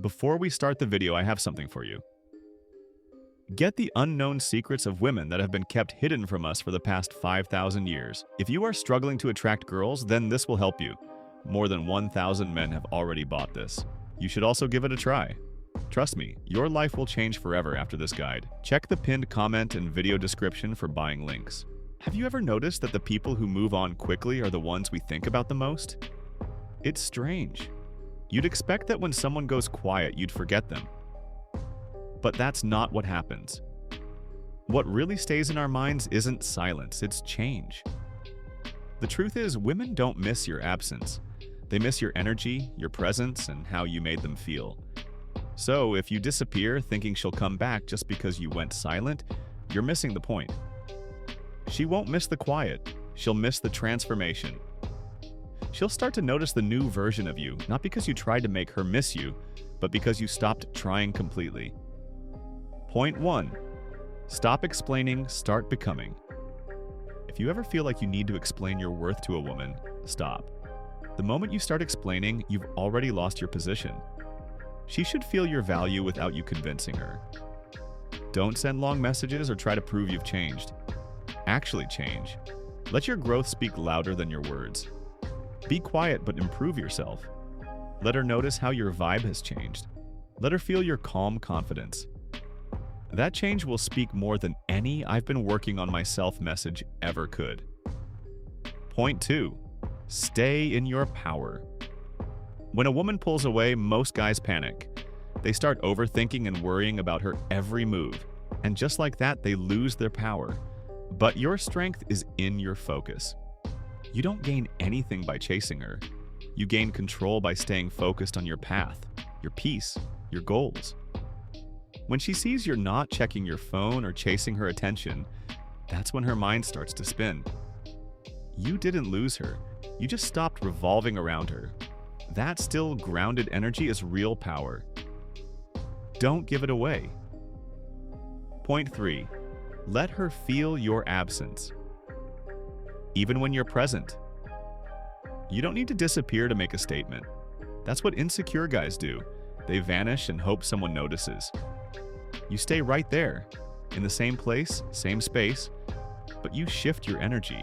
Before we start the video, I have something for you. Get the unknown secrets of women that have been kept hidden from us for the past 5,000 years. If you are struggling to attract girls, then this will help you. More than 1,000 men have already bought this. You should also give it a try. Trust me, your life will change forever after this guide. Check the pinned comment and video description for buying links. Have you ever noticed that the people who move on quickly are the ones we think about the most? It's strange. You'd expect that when someone goes quiet, you'd forget them. But that's not what happens. What really stays in our minds isn't silence, it's change. The truth is, women don't miss your absence. They miss your energy, your presence, and how you made them feel. So if you disappear thinking she'll come back just because you went silent, you're missing the point. She won't miss the quiet, she'll miss the transformation. She'll start to notice the new version of you, not because you tried to make her miss you, but because you stopped trying completely. Point 1. Stop explaining, start becoming. If you ever feel like you need to explain your worth to a woman, stop. The moment you start explaining, you've already lost your position. She should feel your value without you convincing her. Don't send long messages or try to prove you've changed. Actually change. Let your growth speak louder than your words. Be quiet but improve yourself. Let her notice how your vibe has changed. Let her feel your calm confidence. That change will speak more than any "I've been working on myself" message ever could. Point 2. Stay in your power. When a woman pulls away, most guys panic. They start overthinking and worrying about her every move, and just like that, they lose their power. But your strength is in your focus. You don't gain anything by chasing her. You gain control by staying focused on your path, your peace, your goals. When she sees you're not checking your phone or chasing her attention, that's when her mind starts to spin. You didn't lose her. You just stopped revolving around her. That still grounded energy is real power. Don't give it away. Point 3. Let her feel your absence. Even when you're present. You don't need to disappear to make a statement. That's what insecure guys do. They vanish and hope someone notices. You stay right there, in the same place, same space, but you shift your energy.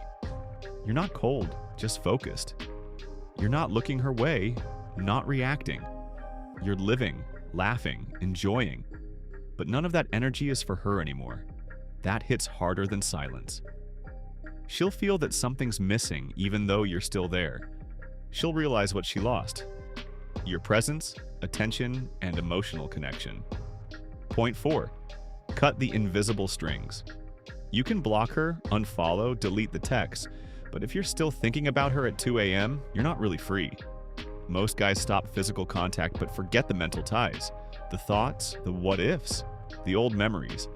You're not cold, just focused. You're not looking her way, not reacting. You're living, laughing, enjoying. But none of that energy is for her anymore. That hits harder than silence. She'll feel that something's missing even though you're still there. She'll realize what she lost. Your presence, attention, and emotional connection. Point 4. Cut the invisible strings. You can block her, unfollow, delete the text, but if you're still thinking about her at 2 a.m., you're not really free. Most guys stop physical contact but forget the mental ties, the thoughts, the what-ifs, the old memories.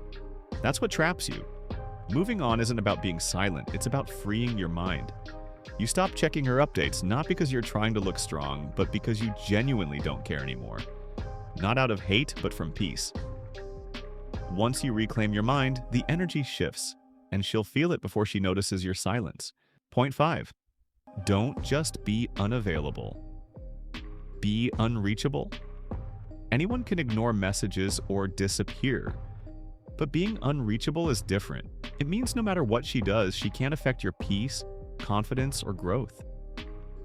That's what traps you. Moving on isn't about being silent, it's about freeing your mind. You stop checking her updates not because you're trying to look strong, but because you genuinely don't care anymore. Not out of hate, but from peace. Once you reclaim your mind, the energy shifts, and she'll feel it before she notices your silence. Point 5. Don't just be unavailable. Be unreachable. Anyone can ignore messages or disappear. But being unreachable is different. It means no matter what she does, she can't affect your peace, confidence, or growth.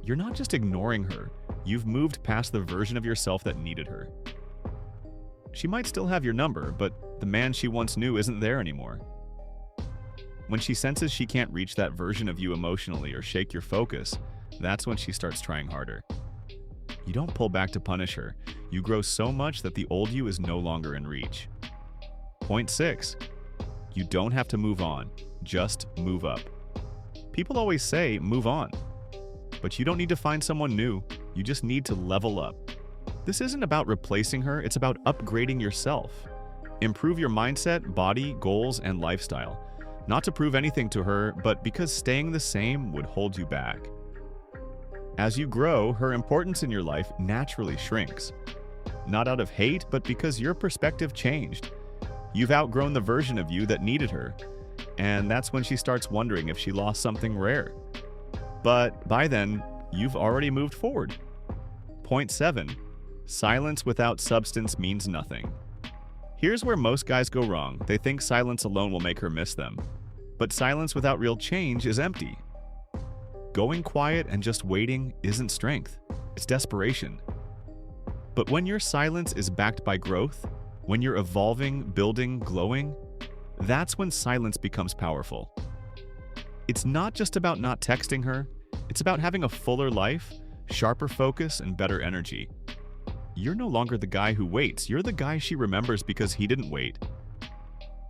You're not just ignoring her, you've moved past the version of yourself that needed her. She might still have your number, but the man she once knew isn't there anymore. When she senses she can't reach that version of you emotionally or shake your focus, that's when she starts trying harder. You don't pull back to punish her. You grow so much that the old you is no longer in reach. Point 6. You don't have to move on, just move up. People always say, move on. But you don't need to find someone new, you just need to level up. This isn't about replacing her, it's about upgrading yourself. Improve your mindset, body, goals, and lifestyle. Not to prove anything to her, but because staying the same would hold you back. As you grow, her importance in your life naturally shrinks. Not out of hate, but because your perspective changed. You've outgrown the version of you that needed her, and that's when she starts wondering if she lost something rare. But by then, you've already moved forward. Point 7. Silence without substance means nothing. Here's where most guys go wrong. They think silence alone will make her miss them. But silence without real change is empty. Going quiet and just waiting isn't strength, it's desperation. But when your silence is backed by growth, when you're evolving, building, glowing, that's when silence becomes powerful. It's not just about not texting her, it's about having a fuller life, sharper focus, and better energy. You're no longer the guy who waits, you're the guy she remembers because he didn't wait.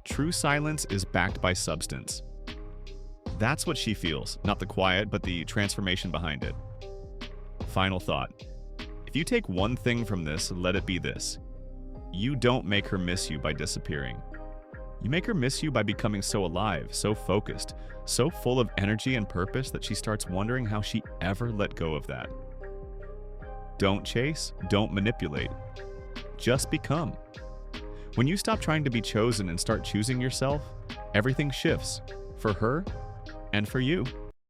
True silence is backed by substance. That's what she feels, not the quiet, but the transformation behind it. Final thought. If you take one thing from this, let it be this. You don't make her miss you by disappearing. You make her miss you by becoming so alive, so focused, so full of energy and purpose that she starts wondering how she ever let go of that. Don't chase, don't manipulate. Just become. When you stop trying to be chosen and start choosing yourself, everything shifts, for her and for you.